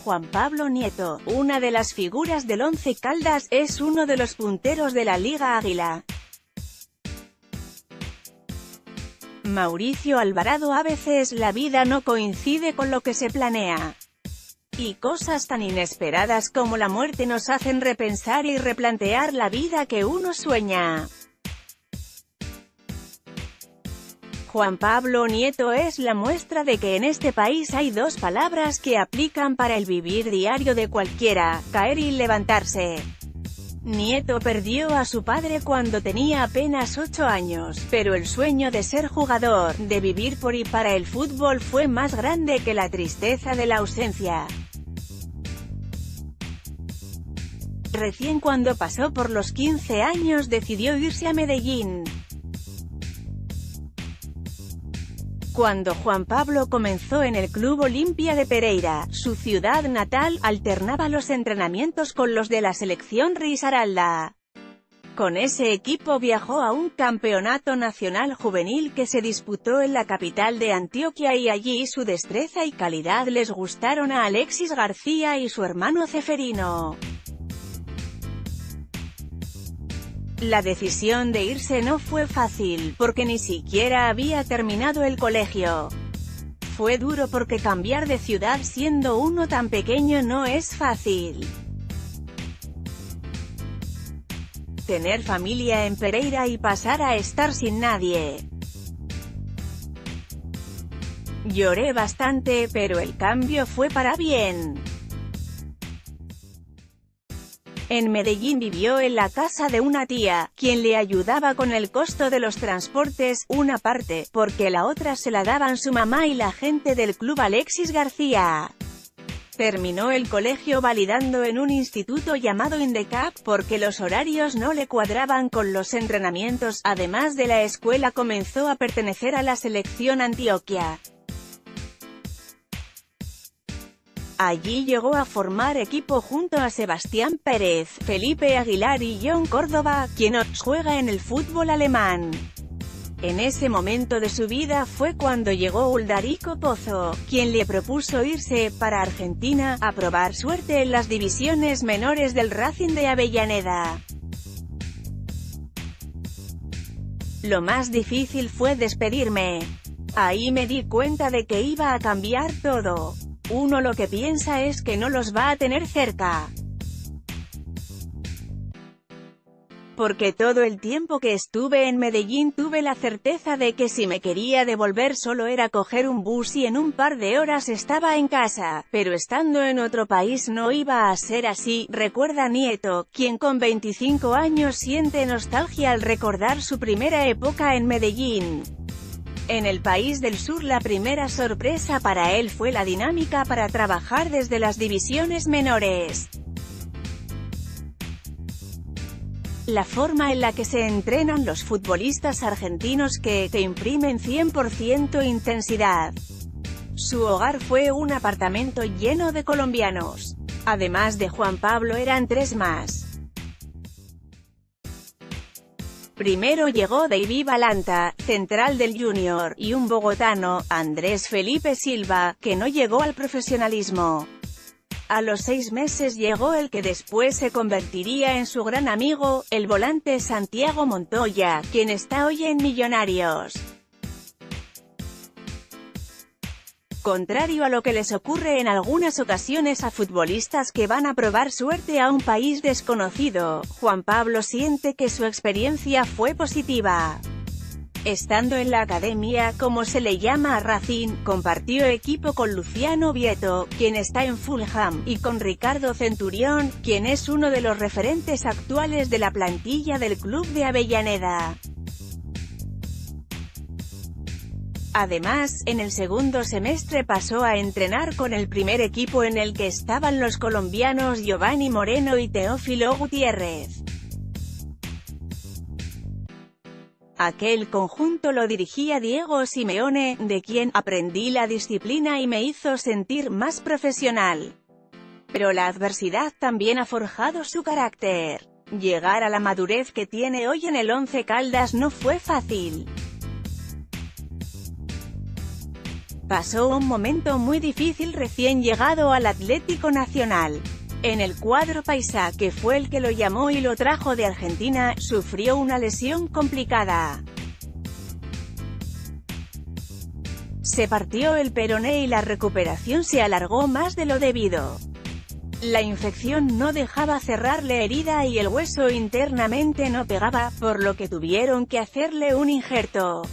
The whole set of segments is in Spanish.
Juan Pablo Nieto, una de las figuras del Once Caldas, es uno de los punteros de la Liga Águila. Mauricio Alvarado: a veces la vida no coincide con lo que se planea. Y cosas tan inesperadas como la muerte nos hacen repensar y replantear la vida que uno sueña. Juan Pablo Nieto es la muestra de que en este país hay dos palabras que aplican para el vivir diario de cualquiera: caer y levantarse. Nieto perdió a su padre cuando tenía apenas 8 años, pero el sueño de ser jugador, de vivir por y para el fútbol fue más grande que la tristeza de la ausencia. Recién cuando pasó por los 15 años decidió irse a Medellín. Cuando Juan Pablo comenzó en el Club Olimpia de Pereira, su ciudad natal, alternaba los entrenamientos con los de la selección Risaralda. Con ese equipo viajó a un campeonato nacional juvenil que se disputó en la capital de Antioquia y allí su destreza y calidad les gustaron a Alexis García y su hermano Ceferino. La decisión de irse no fue fácil, porque ni siquiera había terminado el colegio. Fue duro porque cambiar de ciudad siendo uno tan pequeño no es fácil. Tener familia en Pereira y pasar a estar sin nadie. Lloré bastante, pero el cambio fue para bien. En Medellín vivió en la casa de una tía, quien le ayudaba con el costo de los transportes, una parte, porque la otra se la daban su mamá y la gente del club Alexis García. Terminó el colegio validando en un instituto llamado Indecap, porque los horarios no le cuadraban con los entrenamientos. Además de la escuela comenzó a pertenecer a la selección Antioquia. Allí llegó a formar equipo junto a Sebastián Pérez, Felipe Aguilar y John Córdoba, quien hoy juega en el fútbol alemán. En ese momento de su vida fue cuando llegó Uldarico Pozo, quien le propuso irse para Argentina, a probar suerte en las divisiones menores del Racing de Avellaneda. Lo más difícil fue despedirme. Ahí me di cuenta de que iba a cambiar todo. Uno lo que piensa es que no los va a tener cerca. Porque todo el tiempo que estuve en Medellín tuve la certeza de que si me quería devolver solo era coger un bus y en un par de horas estaba en casa, pero estando en otro país no iba a ser así, recuerda Nieto, quien con 25 años siente nostalgia al recordar su primera época en Medellín. En el país del sur la primera sorpresa para él fue la dinámica para trabajar desde las divisiones menores. La forma en la que se entrenan los futbolistas argentinos que imprimen 100% intensidad. Su hogar fue un apartamento lleno de colombianos. Además de Juan Pablo eran 3 más. Primero llegó David Balanta, central del Junior, y un bogotano, Andrés Felipe Silva, que no llegó al profesionalismo. A los 6 meses llegó el que después se convertiría en su gran amigo, el volante Santiago Montoya, quien está hoy en Millonarios. Contrario a lo que les ocurre en algunas ocasiones a futbolistas que van a probar suerte a un país desconocido, Juan Pablo siente que su experiencia fue positiva. Estando en la academia, como se le llama a Racing, compartió equipo con Luciano Vieto, quien está en Fulham, y con Ricardo Centurión, quien es uno de los referentes actuales de la plantilla del club de Avellaneda. Además, en el segundo semestre pasó a entrenar con el primer equipo en el que estaban los colombianos Giovanni Moreno y Teófilo Gutiérrez. Aquel conjunto lo dirigía Diego Simeone, de quien aprendí la disciplina y me hizo sentir más profesional. Pero la adversidad también ha forjado su carácter. Llegar a la madurez que tiene hoy en el Once Caldas no fue fácil. Pasó un momento muy difícil recién llegado al Atlético Nacional. En el cuadro paisa, que fue el que lo llamó y lo trajo de Argentina, sufrió una lesión complicada. Se partió el peroné y la recuperación se alargó más de lo debido. La infección no dejaba cerrar la herida y el hueso internamente no pegaba, por lo que tuvieron que hacerle un injerto.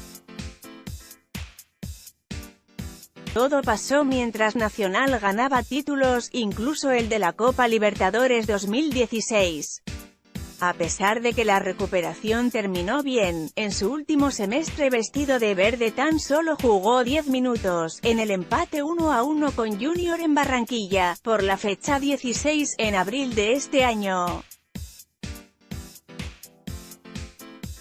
Todo pasó mientras Nacional ganaba títulos, incluso el de la Copa Libertadores 2016. A pesar de que la recuperación terminó bien, en su último semestre vestido de verde tan solo jugó 10 minutos, en el empate 1-1 con Junior en Barranquilla, por la fecha 16, en abril de este año.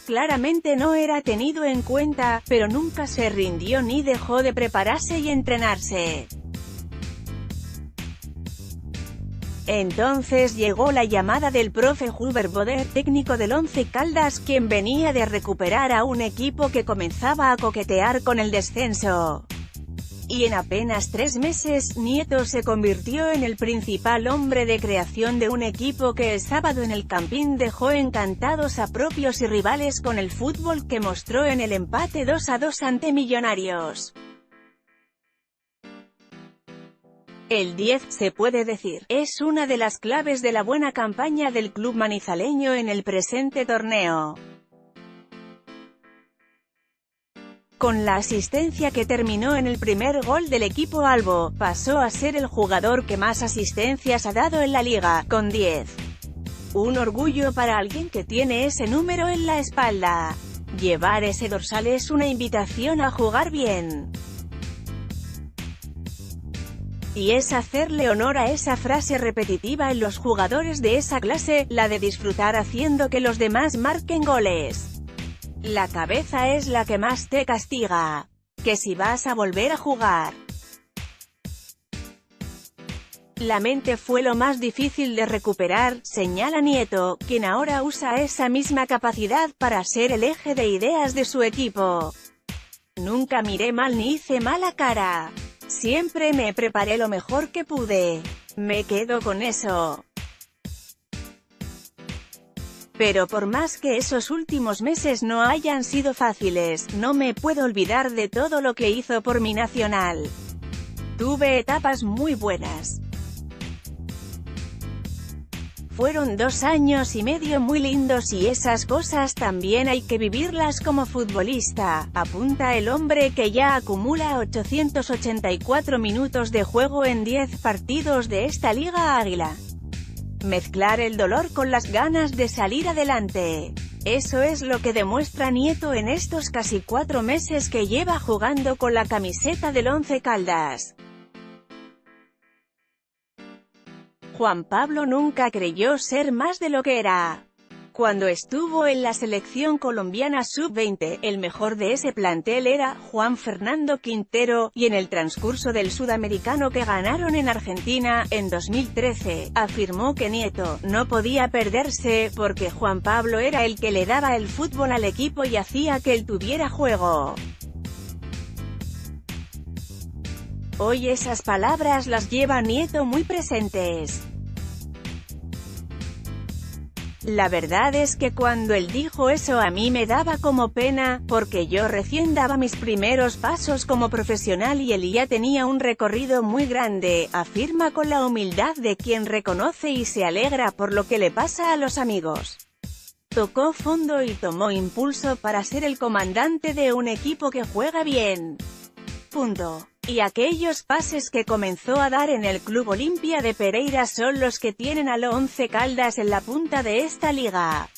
Claramente no era tenido en cuenta, pero nunca se rindió ni dejó de prepararse y entrenarse. Entonces llegó la llamada del profe Hubert Boder, técnico del Once Caldas, quien venía de recuperar a un equipo que comenzaba a coquetear con el descenso. Y en apenas 3 meses, Nieto se convirtió en el principal hombre de creación de un equipo que el sábado en el Campín dejó encantados a propios y rivales con el fútbol que mostró en el empate 2-2 ante Millonarios. El 10, se puede decir, es una de las claves de la buena campaña del club manizaleño en el presente torneo. Con la asistencia que terminó en el primer gol del equipo albo, pasó a ser el jugador que más asistencias ha dado en la liga, con 10. Un orgullo para alguien que tiene ese número en la espalda. Llevar ese dorsal es una invitación a jugar bien. Y es hacerle honor a esa frase repetitiva en los jugadores de esa clase, la de disfrutar haciendo que los demás marquen goles. La cabeza es la que más te castiga. Que si vas a volver a jugar. La mente fue lo más difícil de recuperar, señala Nieto, quien ahora usa esa misma capacidad para ser el eje de ideas de su equipo. Nunca miré mal ni hice mala cara. Siempre me preparé lo mejor que pude. Me quedo con eso. Pero por más que esos últimos meses no hayan sido fáciles, no me puedo olvidar de todo lo que hizo por mi Nacional. Tuve etapas muy buenas. Fueron 2 años y medio muy lindos y esas cosas también hay que vivirlas como futbolista, apunta el hombre que ya acumula 884 minutos de juego en 10 partidos de esta Liga Águila. Mezclar el dolor con las ganas de salir adelante. Eso es lo que demuestra Nieto en estos casi 4 meses que lleva jugando con la camiseta del Once Caldas. Juan Pablo nunca creyó ser más de lo que era. Cuando estuvo en la selección colombiana sub-20, el mejor de ese plantel era Juan Fernando Quintero, y en el transcurso del sudamericano que ganaron en Argentina, en 2013, afirmó que Nieto no podía perderse, porque Juan Pablo era el que le daba el fútbol al equipo y hacía que él tuviera juego. Hoy esas palabras las lleva Nieto muy presentes. La verdad es que cuando él dijo eso a mí me daba como pena, porque yo recién daba mis primeros pasos como profesional y él ya tenía un recorrido muy grande, afirma con la humildad de quien reconoce y se alegra por lo que le pasa a los amigos. Tocó fondo y tomó impulso para ser el comandante de un equipo que juega bien. Punto. Y aquellos pases que comenzó a dar en el Club Olimpia de Pereira son los que tienen al Once Caldas en la punta de esta liga.